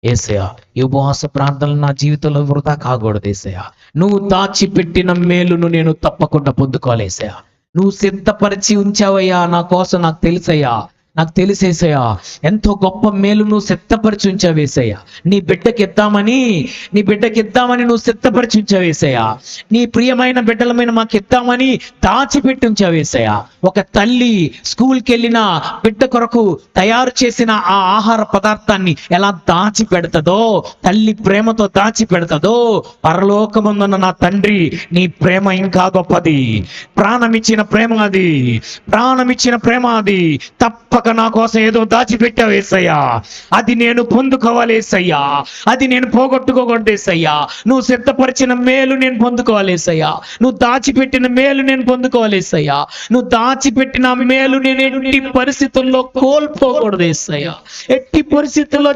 యేసయ్యా, ఈ ఉపవాస ప్రార్థనలు నా జీవితంలో వృధా కాకూడదు యేసయ్యా. నువ్వు దాచిపెట్టిన మేలును నేను తప్పకుండా పొందుకోవాలి యేసయ్యా. నువ్వు సిద్ధపరిచి ఉంచావయ్యా నా కోసం, నాకు తెలుసయ్యా, నాకు తెలిసేసయ్యా. ఎంతో గొప్ప మేలు నువ్వు సిద్ధపరిచి ఉంచావేసయ్యా. నీ బిడ్డకి ఇద్దామని నువ్వు సిద్ధపరిచి ఉంచావేసయ్యా. నీ ప్రియమైన బిడ్డలమైన మాకు ఇద్దామని దాచిపెట్టి ఉంచావేసయ్యా. ఒక తల్లి స్కూల్కి వెళ్ళిన బిడ్డ కొరకు తయారు చేసిన ఆ ఆహార పదార్థాన్ని ఎలా దాచి పెడతదో, తల్లి ప్రేమతో దాచి పెడతదో, పరలోకమందున్న నా తండ్రి నీ ప్రేమ ఇంకా గొప్పది. ప్రాణమిచ్చిన ప్రేమ అది తప్పక నా కోసం ఏదో దాచిపెట్టావు యేసయ్యా. అది నేను పొందుకోవాలి యేసయ్యా. అది నేను పోగొట్టుకోకూడదు యేసయ్యా. నువ్వు సిద్ధపరిచిన మేలు నేను పొందుకోవాలి యేసయ్యా. నువ్వు దాచిపెట్టిన మేలు నేను పొందుకోవాలి యేసయ్యా. నువ్వు దాచిపెట్టిన మేలు నేను ఎట్టి పరిస్థితుల్లో కోల్పోకూడదు యేసయ్యా. ఎట్టి పరిస్థితుల్లో